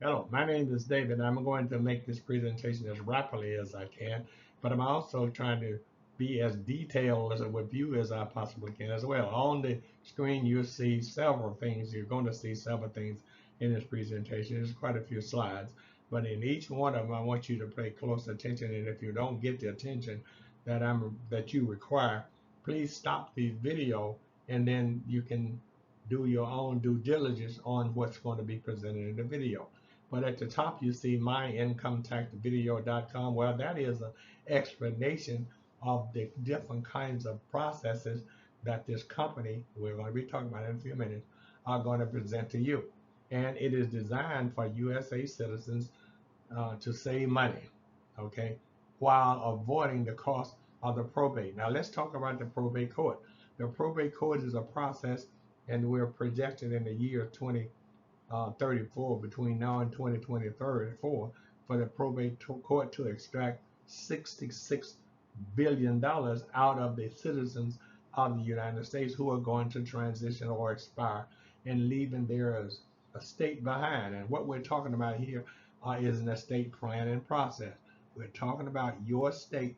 Hello, my name is David. I'm going to make this presentation as rapidly as I can, but I'm also trying to be as detailed as with you as I possibly can as well. On the screen, you'll see several things. You're going to see several things in this presentation. There's quite a few slides, but in each one of them, I want you to pay close attention. And if you don't get the attention that you require, please stop the video, and then you can do your own due diligence on what's going to be presented in the video. But at the top, you see myincometaxvideo.com. Well, that is an explanation of the different kinds of processes that this company, we're going to be talking about in a few minutes, are going to present to you. And it is designed for USA citizens to save money, okay, while avoiding the cost of the probate. Now, let's talk about the probate court. The probate court is a process, and we're projected in the year 2034, between now and 2024, for the probate court to extract $66 billion out of the citizens of the United States who are going to transition or expire and leaving their estate behind. And what we're talking about here is an estate planning process. We're talking about your estate,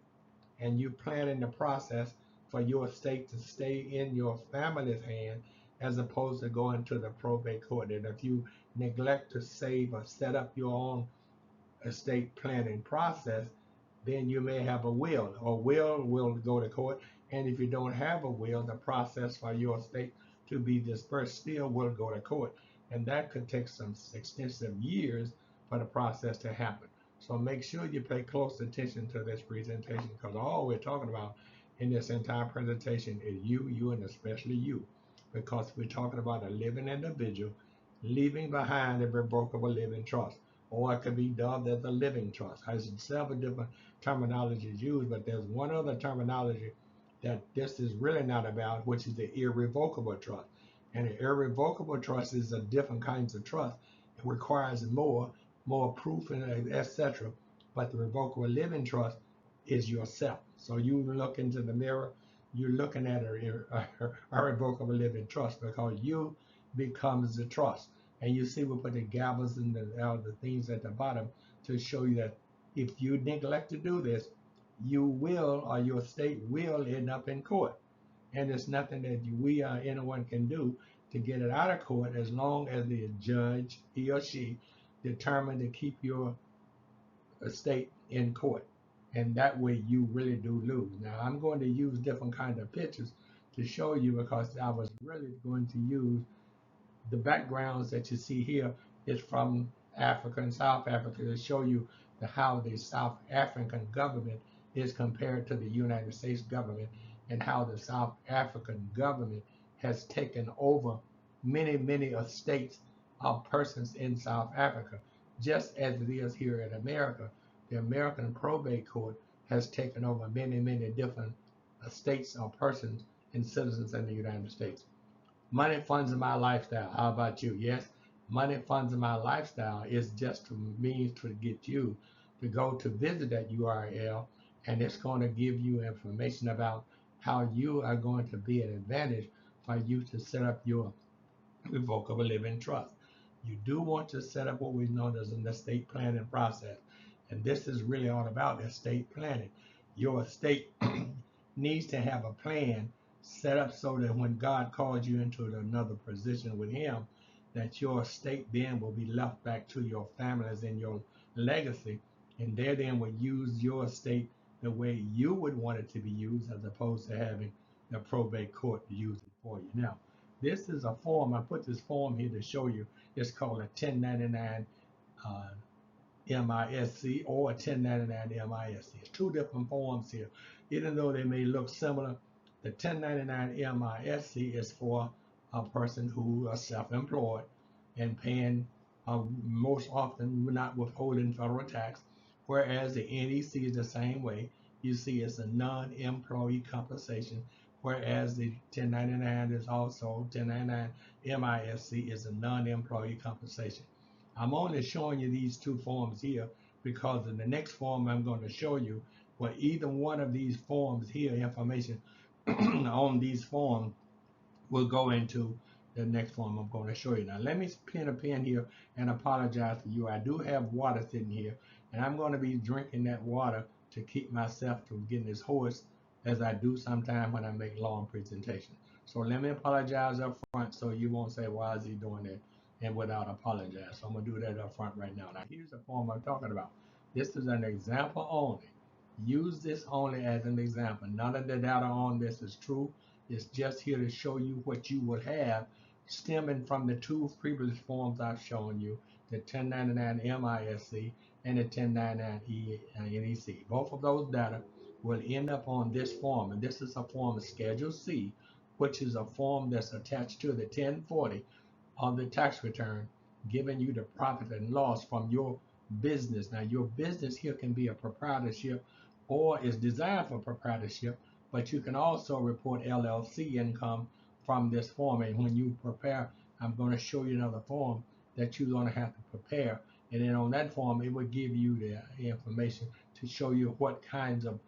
and you planning the process for your estate to stay in your family's hand as opposed to going to the probate court. And if you neglect to save or set up your own estate planning process, then you may have a will. A will go to court, and if you don't have a will, the process for your estate to be dispersed still will go to court, and that could take some extensive years for the process to happen. So make sure you pay close attention to this presentation, because all we're talking about in this entire presentation is you, and especially you, because we're talking about a living individual leaving behind a revocable living trust, or it could be dubbed as a living trust. Has several different terminologies used, but there's one other terminology that this is really not about, which is the irrevocable trust. And the irrevocable trust is a different kinds of trust. It requires more proof, and etc. But the revocable living trust is yourself. So you look into the mirror, you're looking at a revocable living trust, because you becomes the trust. And you see we put the gavels and the things at the bottom to show you that if you neglect to do this, you will, or your state will, end up in court. And there's nothing that we or anyone can do to get it out of court, as long as the judge, he or she, determined to keep your estate in court. And that way you really do lose. Now, I'm going to use different kind of pictures to show you, because I was really going to use the backgrounds that you see here is from Africa and South Africa, to show you how the South African government is compared to the United States government, and how the South African government has taken over many estates of persons in South Africa, just as it is here in America. The American probate court has taken over many different estates of persons and citizens in the United States. Money funds my lifestyle. How about you? Yes, money funds my lifestyle is just a means to get you to go to visit that URL, and it's going to give you information about how you are going to be an advantage for you to set up your revocable living trust. You do want to set up what we know as an estate planning process, and this is really all about estate planning. Your estate needs to have a plan set up so that when God calls you into another position with Him, that your estate then will be left back to your families and your legacy, and they then will use your estate the way you would want it to be used, as opposed to having the probate court to use it for you. Now, this is a form. I put this form here to show you. It's called a 1099 uh, MISC or a 1099 MISC. It's two different forms here. Even though they may look similar, the 1099 MISC is for a person who are self-employed and paying, most often not withholding federal tax, whereas the NEC is the same way. You see, it's a non-employee compensation, whereas the 1099 is also 1099 MISC is a non-employee compensation. I'm only showing you these two forms here because in the next form I'm going to show you where either one of these forms here, information on these forms will go into the next form I'm going to show you. Now, let me pin a pin here and apologize to you. I do have water sitting here, and I'm going to be drinking that water to keep myself from getting as hoarse as I do sometimes when I make long presentations. So let me apologize up front so you won't say, why is he doing that? And without apologize. So I'm going to do that up front right now. Now, here's the form I'm talking about. This is an example only. Use this only as an example. None of the data on this is true. It's just here to show you what you would have stemming from the two previous forms I've shown you, the 1099 MISC and the 1099 NEC. Both of those data will end up on this form, and this is a form of Schedule C, which is a form that's attached to the 1040 of the tax return, giving you the profit and loss from your business. Now, your business here can be a proprietorship or is designed for proprietorship, but you can also report LLC income from this form. And when you prepare, I'm going to show you another form that you're going to have to prepare. And then on that form, it will give you the information to show you what kinds of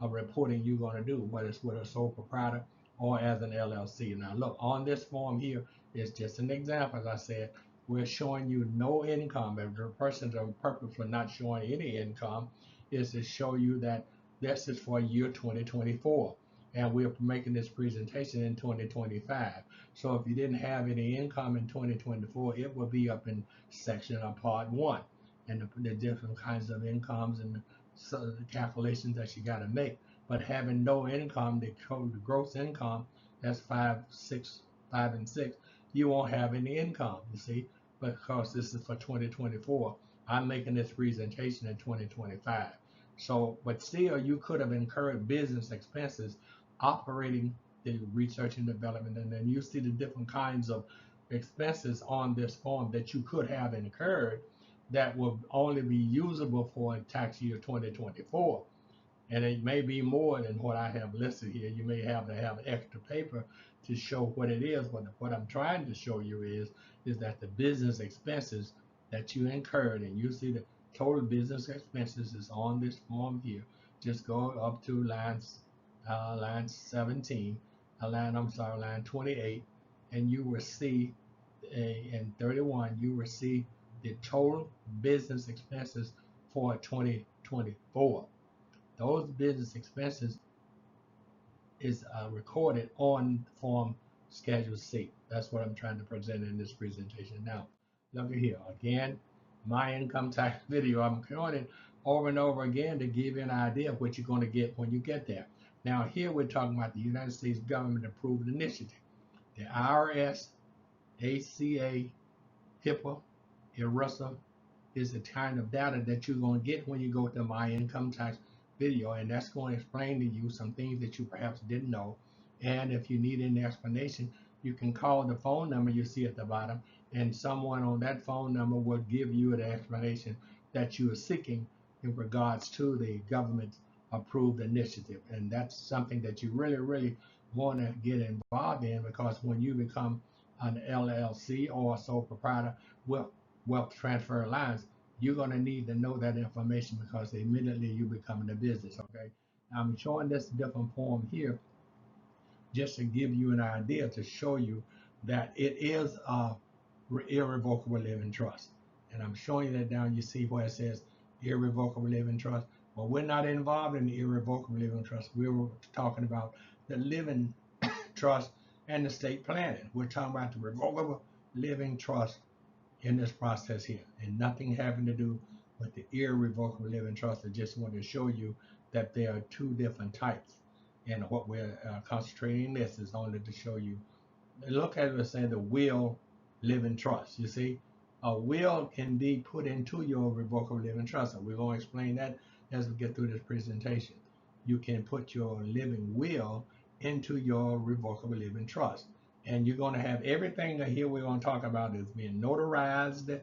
reporting you're going to do, whether it's with a sole proprietor or as an LLC. Now, look, on this form here is just an example. As I said, we're showing you no income. If the person's purpose for not showing any income is to show you that this is for year 2024. And we're making this presentation in 2025. So if you didn't have any income in 2024, it will be up in section of part 1. And the different kinds of incomes and the calculations that you got to make. But having no income, the gross income, that's 5, and 6, you won't have any income, you see, because this is for 2024. I'm making this presentation in 2025. So, but still, you could have incurred business expenses operating the research and development, and then you see the different kinds of expenses on this form that you could have incurred that will only be usable for tax year 2024. And it may be more than what I have listed here. You may have to have extra paper to show what it is, but what I'm trying to show you is that the business expenses that you incurred, and you see the total business expenses is on this form here. Just go up to line 17, line 28, and you will see in 31, you will see the total business expenses for 2024. Those business expenses is recorded on form Schedule C. That's what I'm trying to present in this presentation. Now, look at here. Again, my income tax video, I'm showing it over and over again to give you an idea of what you're going to get when you get there. Now, here we're talking about the United States government approved initiative. The IRS, ACA, HIPAA, ERISA is the kind of data that you're going to get when you go to my income tax video, and that's going to explain to you some things that you perhaps didn't know. And if you need any explanation, you can call the phone number you see at the bottom, and someone on that phone number will give you the explanation that you are seeking in regards to the government approved initiative. And that's something that you really want to get involved in, because when you become an LLC or a sole proprietor with wealth transfer lines, you're going to need to know that information, because immediately you become a business. Okay, I'm showing this different form here just to give you an idea, to show you that it is a irrevocable living trust. And I'm showing you that down. You see where it says irrevocable living trust. Well, we're not involved in the irrevocable living trust. We were talking about the living trust and the estate planning. We're talking about the revocable living trust in this process here, and nothing having to do with the irrevocable living trust. I just want to show you that there are two different types, and what we're concentrating this is only to show you. Look at it, say the will living trust. You see, a will can be put into your revocable living trust, and we're going to explain that as we get through this presentation. You can put your living will into your revocable living trust, and you're going to have everything that here we're going to talk about is being notarized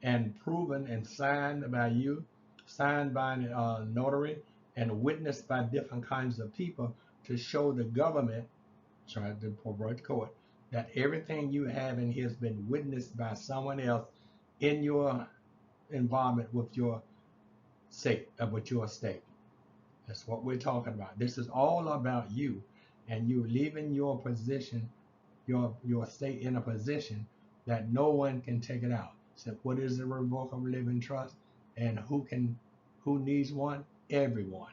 and proven and signed by you, signed by a notary, and witnessed by different kinds of people to show the government, sorry, the court, that everything you have in here has been witnessed by someone else in your involvement with your state, with your estate. That's what we're talking about. This is all about you, and you leaving your position your estate in a position that no one can take it out. So what is a revocable living trust, and who needs one? Everyone.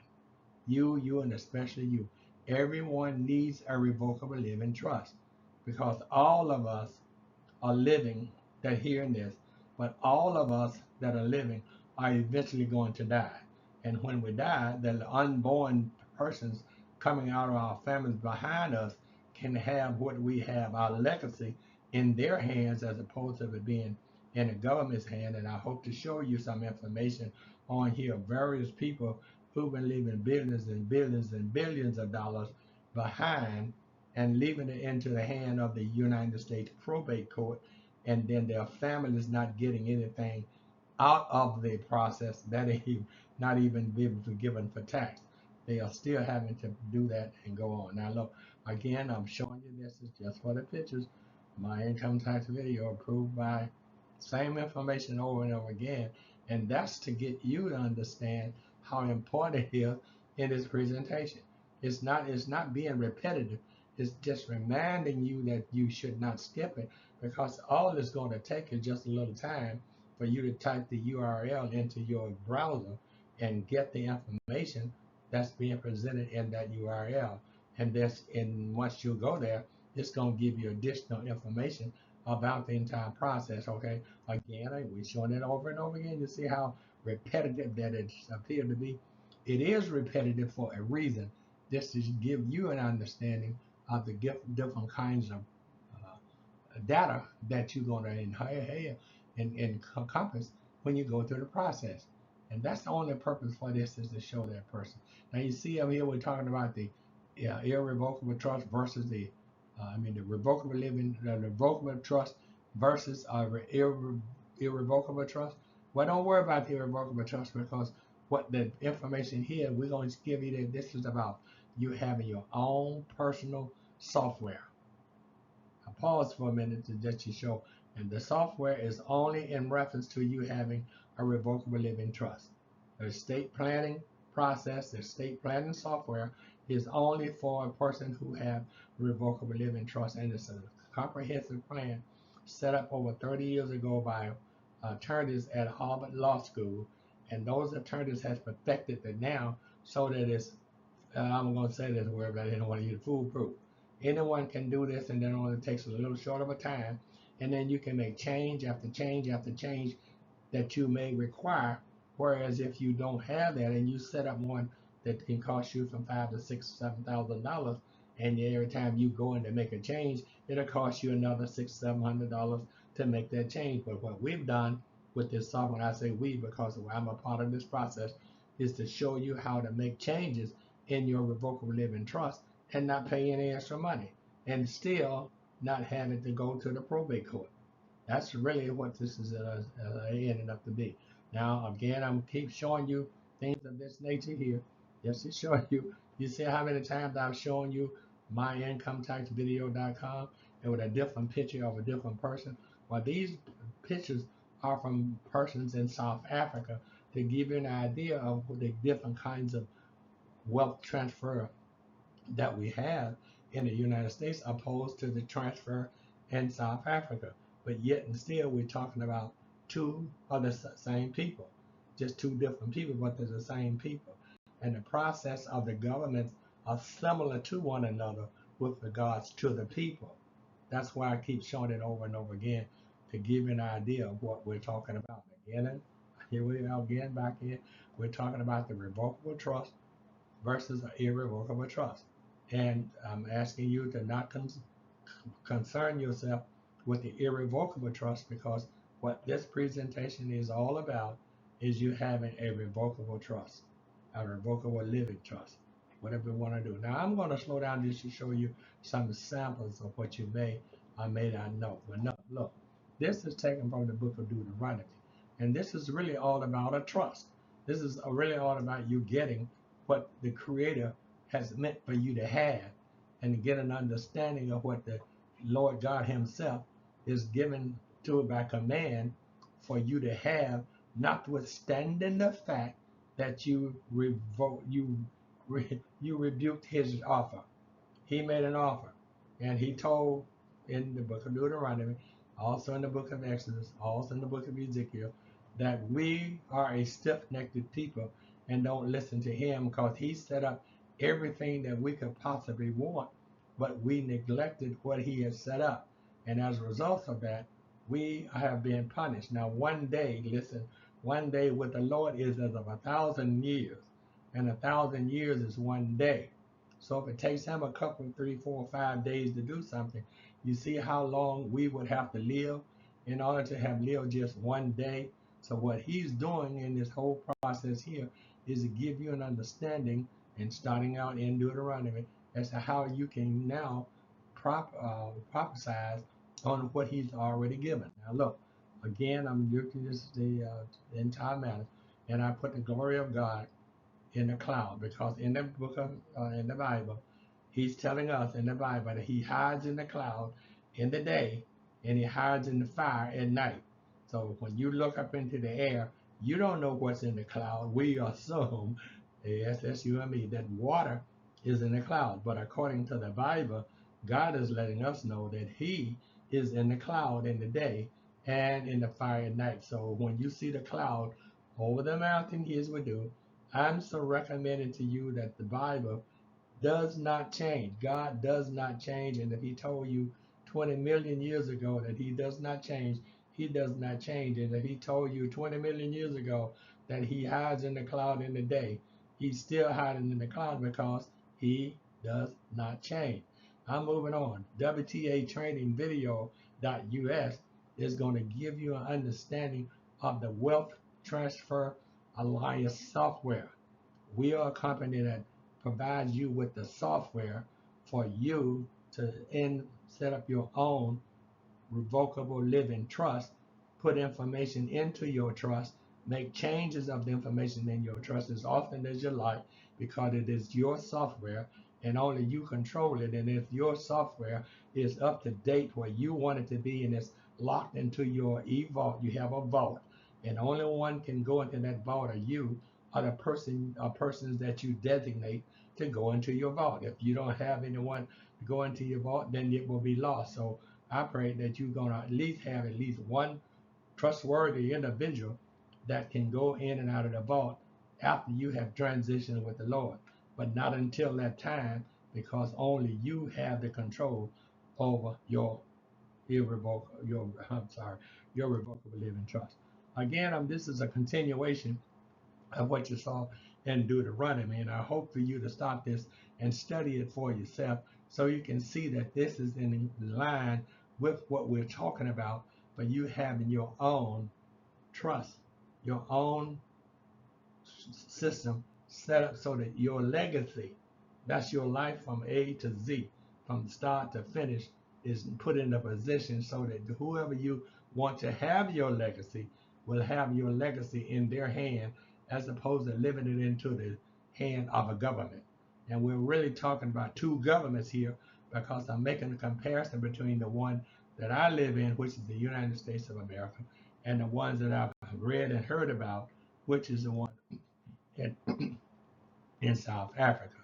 You, and especially you. Everyone needs a revocable living trust because all of us are living that hearing this, but all of us that are living are eventually going to die. And when we die, the unborn persons coming out of our families behind us can have what we have, our legacy, in their hands as opposed to it being in the government's hand. And I hope to show you some information on here, various people who've been leaving billions and billions and billions of dollars behind and leaving it into the hand of the United States probate court, and then their families not getting anything out of the process that they not even being forgiven for tax. They are still having to do that and go on. Now look, again, I'm showing you this is just for the pictures. My income tax video approved by same information over and over again. And that's to get you to understand how important it is in this presentation. It's not being repetitive. It's just reminding you that you should not skip it because all it's going to take is just a little time for you to type the URL into your browser and get the information that's being presented in that URL. And once you go there, it's going to give you additional information about the entire process. Okay, again, we're showing it over and over again. You see how repetitive that it appeared to be. It is repetitive for a reason. This to give you an understanding of the different kinds of data that you're going to inherit and encompass when you go through the process. And that's the only purpose for this is to show that person. Now you see up here we're talking about the irrevocable trust versus the revocable living, the revocable trust versus irrevocable trust. Well, don't worry about the irrevocable trust because what the information here we're going to give you that this is about you having your own personal software. I pause for a minute to let you show. And the software is only in reference to you having a revocable living trust. The estate planning process, the estate planning software is only for a person who have revocable living trust, and it's a comprehensive plan set up over 30 years ago by attorneys at Harvard Law School, and those attorneys has perfected it now so that it's I'm going to say this word, but I didn't want to use foolproof. Anyone can do this, and then it only takes a little short of a time, and then you can make change after change after change that you may require. Whereas if you don't have that and you set up one that can cost you from $5,000 to $6,000 to $7,000, and every time you go in to make a change, it'll cost you another $600-700 to make that change. But what we've done with this software, and I say we because I'm a part of this process, is to show you how to make changes in your revocable living trust and not pay any extra money and still not having to go to the probate court. That's really what this is ended up to be. Now, again, I'm keep showing you things of this nature here, just to show you. You see how many times I've shown you myincometaxvideo.com and with a different picture of a different person. Well, these pictures are from persons in South Africa to give you an idea of the different kinds of wealth transfer that we have in the United States opposed to the transfer in South Africa. But yet and still we're talking about two of the same people, just two different people, but they're the same people. And the process of the governments are similar to one another with regards to the people. That's why I keep showing it over and over again to give you an idea of what we're talking about. Again, here we are again back here. We're talking about the revocable trust versus an irrevocable trust. And I'm asking you to not concern yourself with the irrevocable trust because what this presentation is all about is you having a revocable trust, a revocable living trust, whatever you want to do. Now I'm going to slow down just to show you some samples of what you may or may not know. But no, look, this is taken from the book of Deuteronomy. And this is really all about a trust. This is really all about you getting what the Creator has meant for you to have and to get an understanding of what the Lord God Himself is given to it by command for you to have, notwithstanding the fact that you rebuked His offer. He made an offer, and He told in the book of Deuteronomy, also in the book of Exodus, also in the book of Ezekiel, that we are a stiff-necked people and don't listen to him because he set up everything that we could possibly want, but we neglected what he had set up. And as a result of that, we have been punished. Now, one day, listen, one day with the Lord is as of 1,000 years, and 1,000 years is one day. So if it takes him a couple, 3, 4, 5 days to do something, you see how long we would have to live in order to have lived just one day. So what he's doing in this whole process here is to give you an understanding, and starting out in Deuteronomy, as to how you can now prophesize on what he's already given. Now look, again, I'm looking at the entire matter, and I put the glory of God in the cloud, because in the book of in the Bible, he's telling us in the Bible that he hides in the cloud in the day and he hides in the fire at night. So when you look up into the air, you don't know what's in the cloud. We assume, yes, that's you and me, that water is in the cloud. But according to the Bible, God is letting us know that he is in the cloud in the day and in the fire at night. So when you see the cloud over the mountain, here's what do. I'm so recommending to you that the Bible does not change. God does not change. And if he told you 20 million years ago that he does not change, he does not change. And if he told you 20 million years ago that he hides in the cloud in the day, he's still hiding in the cloud because he does not change. I'm moving on. WTA Training Video.us is going to give you an understanding of the Wealth Transfer Alliance software. We are a company that provides you with the software for you to set up your own revocable living trust, put information into your trust, make changes of the information in your trust as often as you like, because it is your software and only you control it. And if your software is up to date where you want it to be and it's locked into your e-vault, you have a vault, and only one can go into that vault are you, or the person or persons that you designate to go into your vault. If you don't have anyone to go into your vault, then it will be lost. So I pray that you're going to at least have at least one trustworthy individual that can go in and out of the vault after you have transitioned with the Lord, but not until that time, because only you have the control over your your revocable living trust. Again, this is a continuation of what you saw in Deuteronomy, and I hope for you to start this and study it for yourself so you can see that this is in line with what we're talking about, but you having your own trust, your own system set up so that your legacy, that's your life from A to Z, from start to finish, is put in a position so that whoever you want to have your legacy will have your legacy in their hand, as opposed to living it into the hand of a government. And we're really talking about two governments here, because I'm making a comparison between the one that I live in, which is the United States of America, and the ones that I've read and heard about, which is the one in, in South Africa.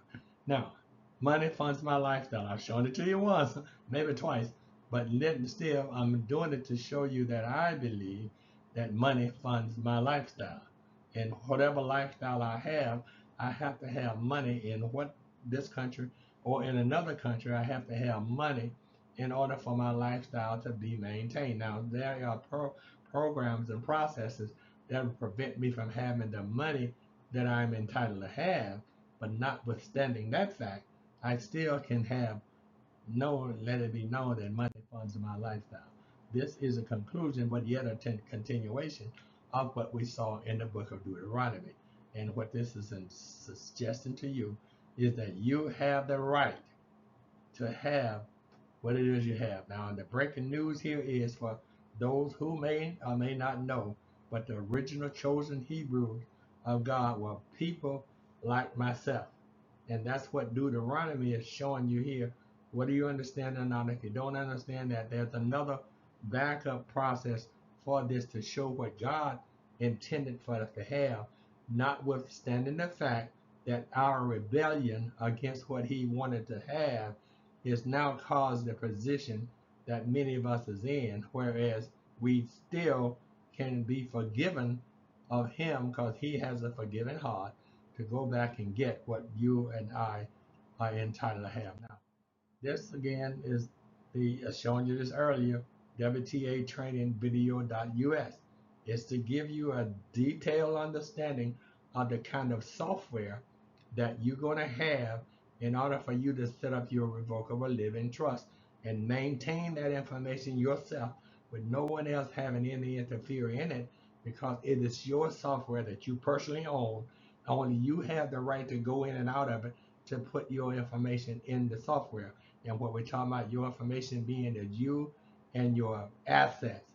Now, money funds my lifestyle. I've shown it to you once, maybe twice, but still, I'm doing it to show you that I believe that money funds my lifestyle. And whatever lifestyle I have to have money in this country or in another country. I have to have money in order for my lifestyle to be maintained. Now, there are programs and processes that will prevent me from having the money that I'm entitled to have, but notwithstanding that fact, I still can let it be known that money funds my lifestyle. This is a conclusion, but yet a continuation of what we saw in the book of Deuteronomy. And what this is suggesting to you is that you have the right to have what it is you have. Now, the breaking news here is for those who may or may not know, but the original chosen Hebrews of God were people like myself. And that's what Deuteronomy is showing you here. What do you understand or not? If you don't understand that, there's another backup process for this to show what God intended for us to have, notwithstanding the fact that our rebellion against what he wanted to have is now caused the position that many of us is in, whereas we still can be forgiven of him because he has a forgiving heart to go back and get what you and I are entitled to have. Now, this again is the showing you this earlier, WTA Training Video.us. It's to give you a detailed understanding of the kind of software that you're going to have in order for you to set up your revocable living trust and maintain that information yourself with no one else having any interfere in it, because it is your software that you personally own. Only you have the right to go in and out of it to put your information in the software. And what we're talking about, your information being is you and your assets,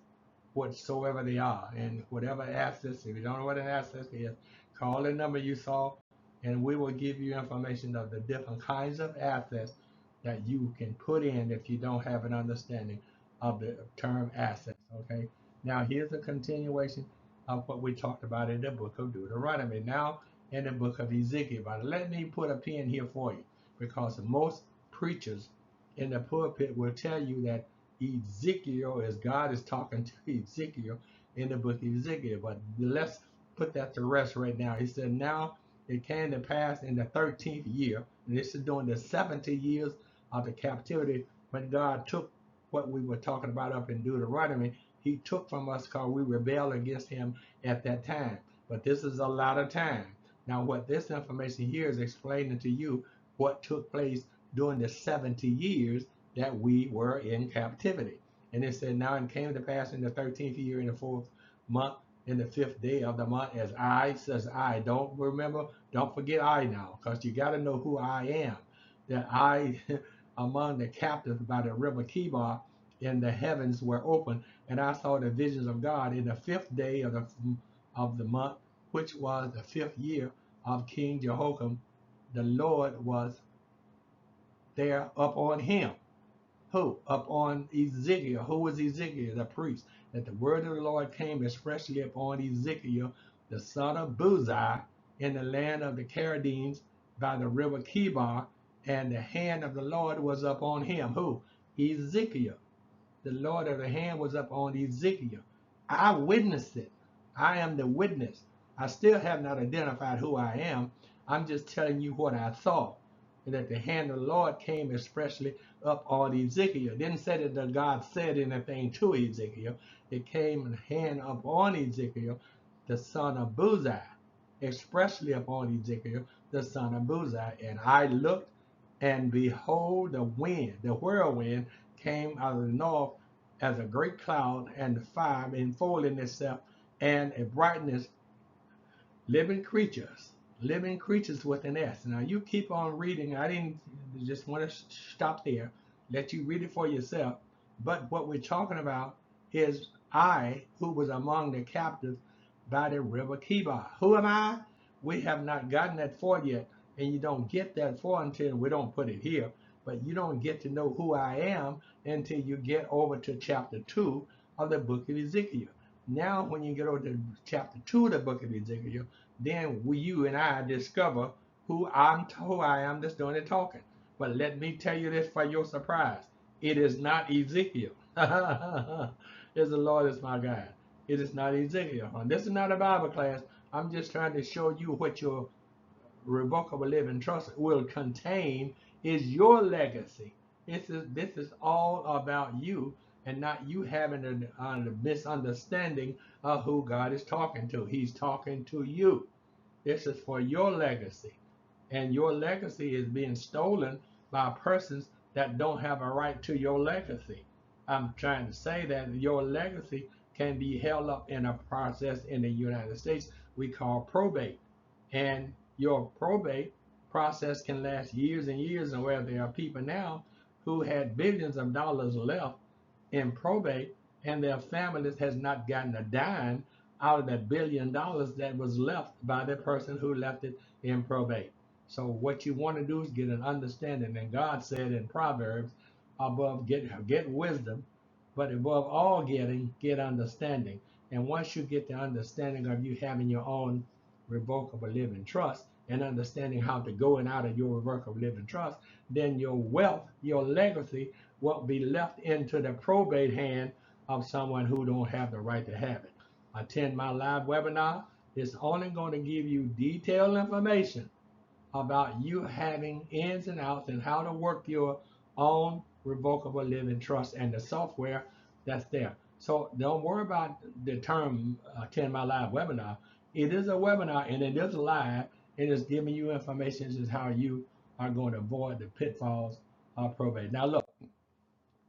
whatsoever they are, and whatever assets. If you don't know what an asset is, call the number you saw, and we will give you information of the different kinds of assets that you can put in if you don't have an understanding of the term assets. Okay. Now here's a continuation of what we talked about in the book of Deuteronomy. Now in the book of Ezekiel. But let me put a pin here for you, because most preachers in the pulpit will tell you that Ezekiel is God is talking to Ezekiel in the book of Ezekiel. But let's put that to rest right now. He said, now it came to pass in the 13th year, and this is during the 70 years of the captivity, when God took what we were talking about up in Deuteronomy. He took from us because we rebelled against him at that time. But this is a lot of time. Now, what this information here is explaining to you what took place during the 70 years that we were in captivity. And it said, now it came to pass in the 13th year, in the 4th month, in the 5th day of the month, as I says I. Don't forget I now, because you got to know who I am. That I, among the captives by the river Kibar, in the heavens were open, and I saw the visions of God in the 5th day of the month, which was the 5th year of King Jehoiakim. The Lord was there upon him. Who? Upon Ezekiel. Who was Ezekiel? The priest. That the word of the Lord came expressly upon Ezekiel, the son of Buzi, in the land of the Chaldeans by the river Kibar, and the hand of the Lord was upon him. Who? Ezekiel. The Lord of the hand was upon Ezekiel. I witnessed it. I am the witness. I still have not identified who I am. I'm just telling you what I saw. And that the hand of the Lord came expressly up on Ezekiel. It didn't say that the God said anything to Ezekiel. It came in hand upon Ezekiel, the son of Buzi, expressly upon Ezekiel, the son of Buzi. And I looked, and behold, the wind, the whirlwind, came out of the north as a great cloud, and the fire enfolding itself, and a brightness, living creatures with an S. Now you keep on reading. I didn't just want to stop there, let you read it for yourself. But what we're talking about is I, who was among the captives by the river Kibar. Who am I? We have not gotten that far yet, and you don't get that far until we don't put it here. But you don't get to know who I am until you get over to chapter 2 of the book of Ezekiel. Now, when you get over to chapter 2 of the book of Ezekiel, then you and I discover who I am that's doing the talking. But let me tell you this for your surprise. It is not Ezekiel. It's the Lord is my God. It is not Ezekiel. And this is not a Bible class. I'm just trying to show you what your revocable living trust will contain is your legacy. This is all about you, and not you having a misunderstanding of who God is talking to. He's talking to you. This is for your legacy, and your legacy is being stolen by persons that don't have a right to your legacy. I'm trying to say that your legacy can be held up in a process in the United States we call probate. And your probate process can last years and years, and where there are people now who had billions of dollars left in probate, and their families has not gotten a dime out of that $1 billion that was left by the person who left it in probate. So what you want to do is get an understanding. And God said in Proverbs, above get wisdom, but above all get understanding. And once you get the understanding of you having your own revocable living trust, and understanding how to go in out of your revocable living trust, then your wealth, your legacy will be left into the probate hand of someone who don't have the right to have it. Attend my live webinar. It's only going to give you detailed information about you having ins and outs and how to work your own revocable living trust and the software that's there. So don't worry about the term attend my live webinar. It is a webinar and it is live. It is giving you information as how you are going to avoid the pitfalls of probate. Now look,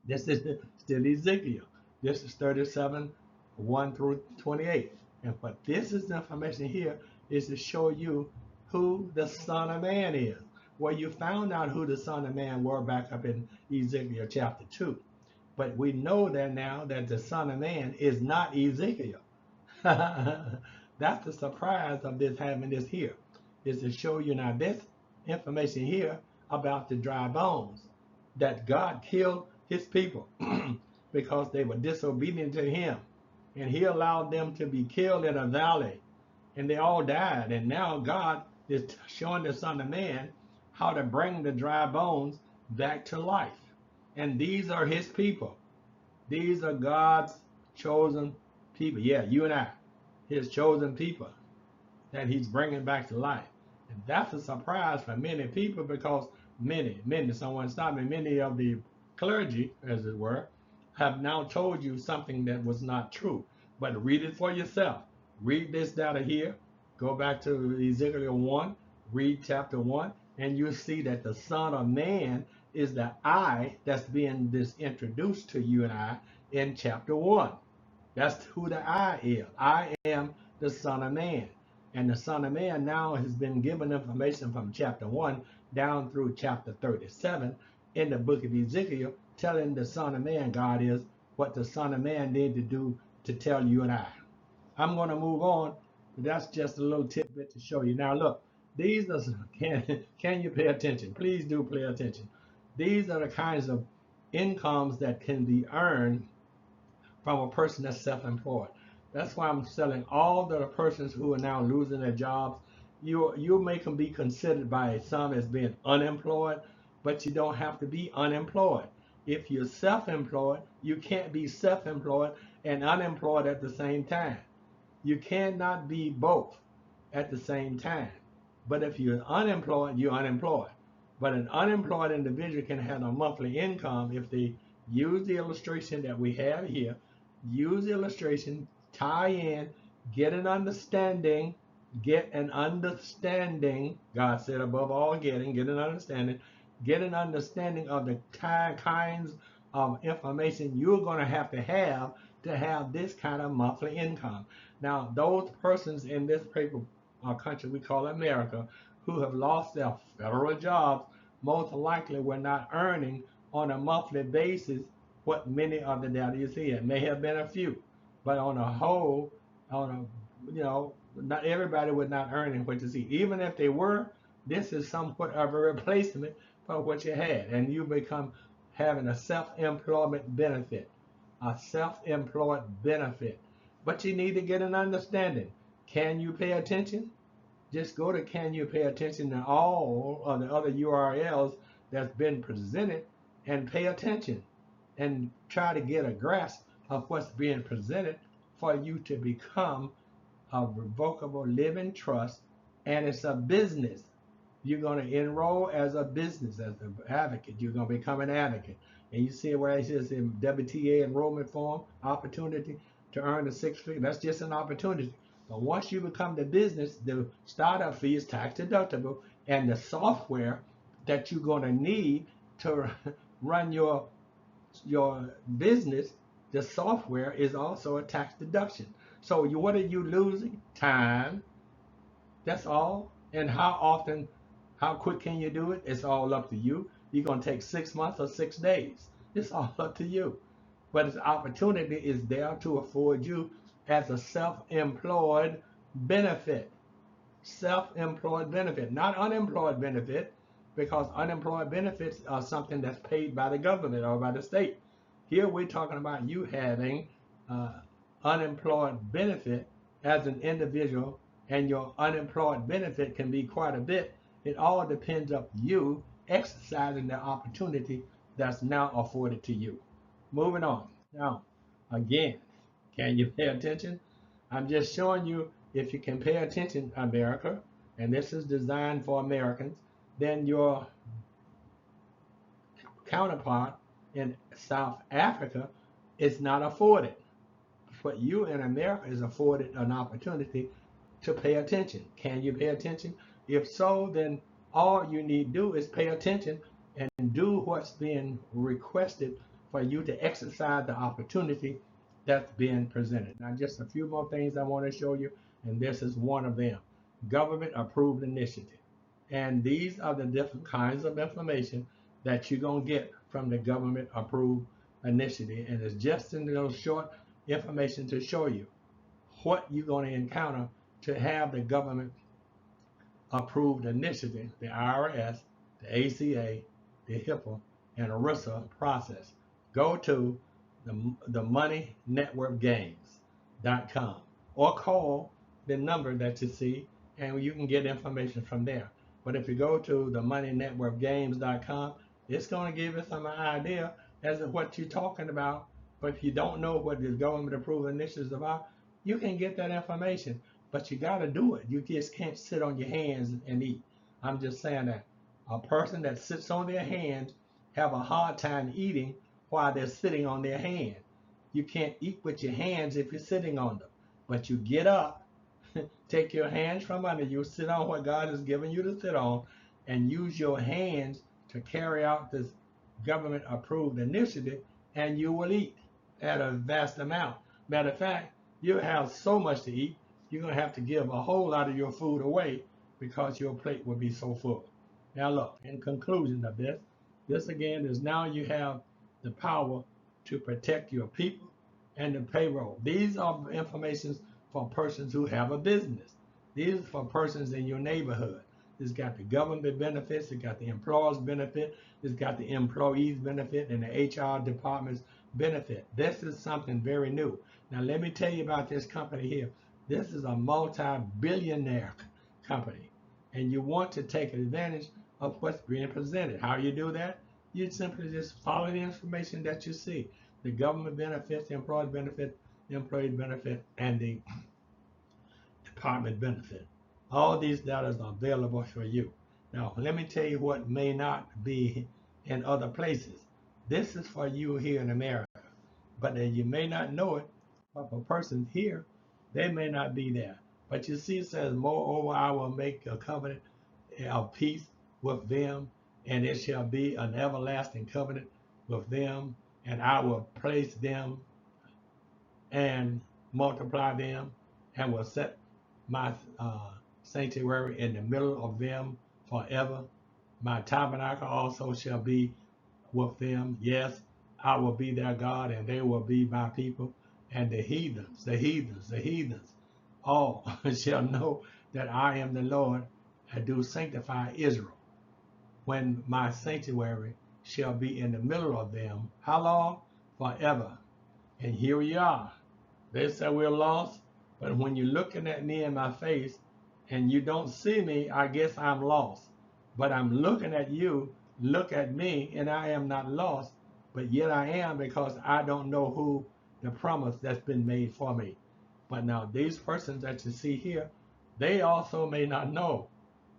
this is still Ezekiel. This is 37, 1 through 28. And what this is information here is to show you who the Son of Man is. Well, you found out who the Son of Man were back up in Ezekiel chapter 2. But we know that now that the Son of Man is not Ezekiel. That's the surprise of this having this here, is to show you now this information here about the dry bones, that God killed his people because they were disobedient to him. And he allowed them to be killed in a valley. And they all died. And now God is showing the Son of Man how to bring the dry bones back to life. And these are his people. These are God's chosen people. Yeah, you and I, his chosen people that he's bringing back to life. And that's a surprise for many people because many, someone stopped me, many of the clergy, as it were, have now told you something that was not true. But read it for yourself. Read this data here. Go back to Ezekiel 1, read chapter 1, and you'll see that the Son of Man is the I that's being introduced to you and I in chapter 1. That's who the I is. I am the Son of Man. And the Son of Man now has been given information from chapter 1 down through chapter 37 in the book of Ezekiel, telling the Son of Man, God is, what the Son of Man needed to do to tell you and I. I'm going to move on. That's just a little tidbit to show you. Now look, these are, can you pay attention? Please do pay attention. These are the kinds of incomes that can be earned from a person that's self-employed. That's why I'm selling all the persons who are now losing their jobs. You may can be considered by some as being unemployed, but you don't have to be unemployed. If you're self-employed, you can't be self-employed and unemployed at the same time. You cannot be both at the same time. But if you're unemployed, you're unemployed. But an unemployed individual can have a monthly income if they use the illustration that we have here, use the illustration, tie in, get an understanding, God said above all getting an understanding of the kinds of information you're going to have this kind of monthly income. Now, those persons in this country we call America who have lost their federal jobs most likely were not earning on a monthly basis what many of the data you see. It may have been a few, but on a whole, not everybody was not earning what you see. Even if they were, this is somewhat of a replacement for what you had, and you become having a self-employment benefit, But you need to get an understanding. Can you pay attention? Just go to Can You Pay Attention to all of the other URLs that's been presented and pay attention and try to get a grasp of what's being presented for you to become a revocable living trust. And it's a business. You're going to enroll as a business, as an advocate. You're going to become an advocate. And you see where it says in WTA enrollment form, opportunity to earn the 6 figures. That's just an opportunity. But once you become the business, the startup fee is tax deductible, and the software that you're going to need to run your business, the software is also a tax deduction. So what are you losing? Time. That's all. And how often, how quick can you do it? It's all up to you. You're going to take 6 months or 6 days. It's all up to you. But the opportunity is there to afford you as a self-employed benefit. Self-employed benefit, not unemployed benefit, because unemployed benefits are something that's paid by the government or by the state. Here we're talking about you having unemployed benefit as an individual, and your unemployed benefit can be quite a bit. It all depends on you exercising the opportunity that's now afforded to you. Moving on. Now, again, can you pay attention? I'm just showing you if you can pay attention, America, and this is designed for Americans, then your counterpart in South Africa is not afforded. But you in America is afforded an opportunity to pay attention. Can you pay attention? If so, then all you need to do is pay attention and do what's being requested for you to exercise the opportunity that's being presented. Now, just a few more things I want to show you, and this is one of them. Government approved initiative. And these are the different kinds of information that you're going to get from the government approved initiative. And it's just in those short information to show you what you're going to encounter to have the government approved initiative, the IRS, the ACA, the HIPAA, and ERISA process. Go to the moneynetworkgames.com or call the number that you see and you can get information from there. But if you go to the moneynetworkgames.com, it's going to give you some idea as to what you're talking about. But if you don't know what the government approved initiative is about, you can get that information. But you got to do it. You just can't sit on your hands and eat. I'm just saying that a person that sits on their hands have a hard time eating while they're sitting on their hand. You can't eat with your hands if you're sitting on them. But you get up, take your hands from under you, sit on what God has given you to sit on, and use your hands to carry out this government approved initiative, and you will eat at a vast amount. Matter of fact, you have so much to eat, you're going to have to give a whole lot of your food away because your plate will be so full. Now look, in conclusion of this again is now you have the power to protect your people and the payroll. These are information for persons who have a business. These are for persons in your neighborhood. It's got the government benefits, it's got the employer's benefit, it's got the employee's benefit, and the HR department's benefit. This is something very new. Now let me tell you about this company here. This is a multi-billionaire company, and you want to take advantage of what's being presented. How you do that? You simply just follow the information that you see. The government benefits, the employer benefit, the employee benefit, and the department benefit. All these data are available for you. Now, let me tell you what may not be in other places. This is for you here in America, but you may not know it, but for persons here, they may not be there. But you see, it says, moreover, I will make a covenant of peace with them, and it shall be an everlasting covenant with them, and I will place them and multiply them, and will set my sanctuary in the middle of them forever. My tabernacle also shall be with them. Yes, I will be their God, and they will be my people. And the heathens, all shall know that I am the Lord, and do sanctify Israel, when my sanctuary shall be in the middle of them. How long? Forever. And here we are. They say we're lost, but when you're looking at me in my face and you don't see me, I guess I'm lost. But I'm looking at you, look at me, and I am not lost, but yet I am, because I don't know who the promise that's been made for me. But now these persons that you see here, they also may not know,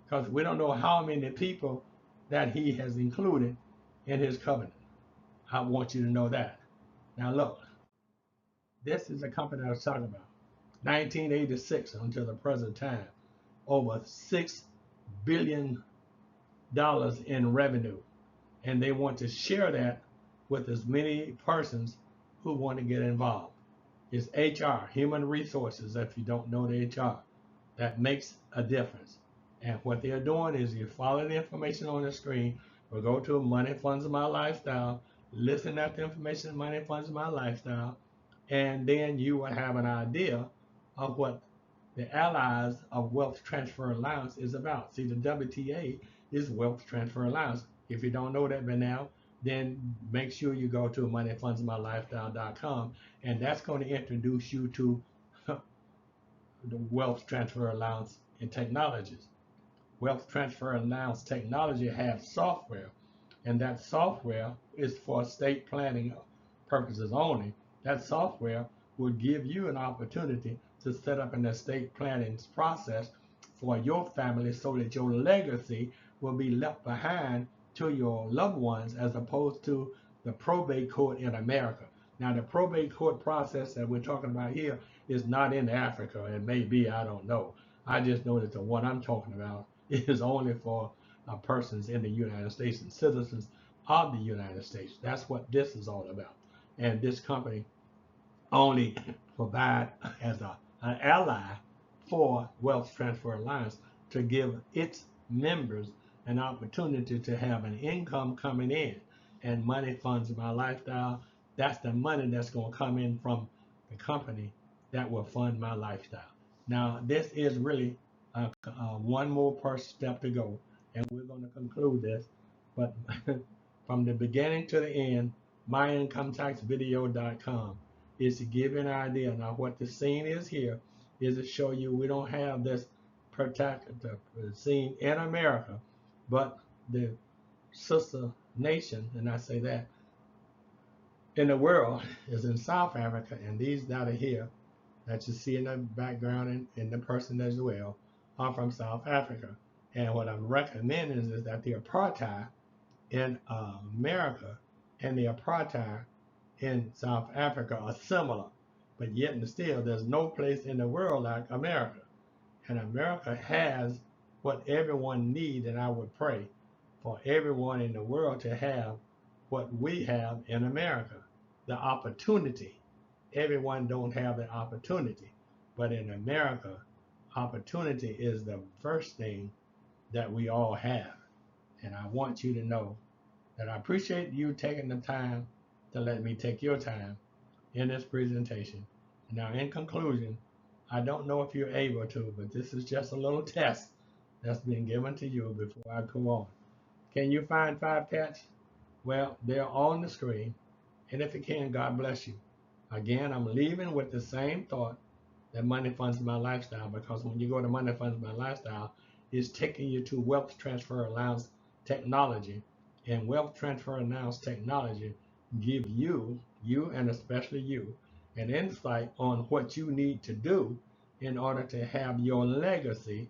because we don't know how many people that he has included in his covenant. I want you to know that. Now look, this is a company I was talking about. 1986 until the present time, over $6 billion in revenue. And they want to share that with as many persons who want to get involved. It's HR, human resources, if you don't know the HR. That makes a difference. And what they're doing is you follow the information on the screen, or go to Money Funds of My Lifestyle, listen at the information Money Funds of My Lifestyle, and then you will have an idea of what the Allies of Wealth Transfer Allowance is about. See, the WTA is Wealth Transfer Allowance. If you don't know that by now, then make sure you go to moneyfundsofmylifestyle.com, and that's going to introduce you to the Wealth Transfer Allowance and technologies. Wealth Transfer Allowance technology has software, and that software is for estate planning purposes only. That software will give you an opportunity to set up an estate planning process for your family so that your legacy will be left behind to your loved ones as opposed to the probate court in America. Now, the probate court process that we're talking about here is not in Africa. It may be, I don't know. I just know that the one I'm talking about is only for persons in the United States and citizens of the United States. That's what this is all about. And this company only provide as an ally for Wealth Transfer Alliance to give its members an opportunity to have an income coming in, and money funds my lifestyle. That's the money that's going to come in from the company that will fund my lifestyle. Now, this is really one more step to go, and we're going to conclude this. But from the beginning to the end, myincometaxvideo.com is to give you an idea. Now, what the scene is here is to show you we don't have this particular scene in America, but the sister nation, and I say that, in the world is in South Africa, and these that are here that you see in the background and the person as well are from South Africa. And what I'm recommending is that the apartheid in America and the apartheid in South Africa are similar, but yet and still there's no place in the world like America. And America has what everyone needs, and I would pray for everyone in the world to have what we have in America, the opportunity. Everyone don't have the opportunity, but in America, opportunity is the first thing that we all have. And I want you to know that I appreciate you taking the time to let me take your time in this presentation. Now, in conclusion, I don't know if you're able to, but this is just a little test that's been given to you before I go on. Can you find 5 cats? Well, they're on the screen, and if you can, God bless you. Again, I'm leaving with the same thought that Money Funds My Lifestyle, because when you go to Money Funds My Lifestyle, it's taking you to Wealth Transfer Alliance technology, and Wealth Transfer Alliance technology give you and especially you, an insight on what you need to do in order to have your legacy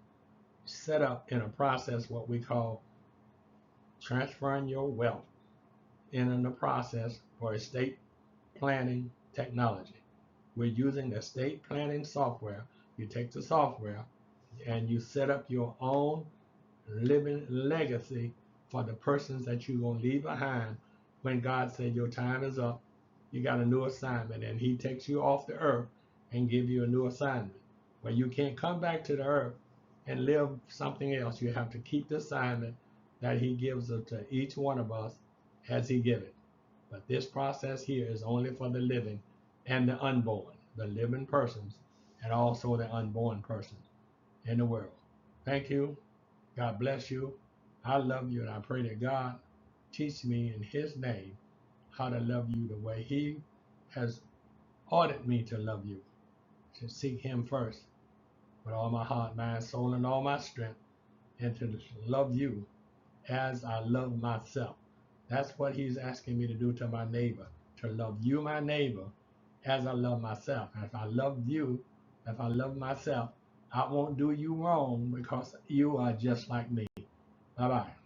set up in a process what we call transferring your wealth in the process for estate planning technology. We're using estate planning software. You take the software and you set up your own living legacy for the persons that you're going to leave behind when God said your time is up. You got a new assignment, and he takes you off the earth and give you a new assignment. But you can't come back to the earth and live something else. You have to keep the assignment that he gives to each one of us as he gives it. But this process here is only for the living and the unborn, the living persons, and also the unborn persons in the world. Thank you. God bless you. I love you, and I pray that God teach me in his name how to love you the way he has ordered me to love you, to seek him first with all my heart, mind, soul, and all my strength, and to love you as I love myself. That's what he's asking me to do to my neighbor, to love you, my neighbor, as I love myself. And if I love you, if I love myself, I won't do you wrong because you are just like me. Bye-bye.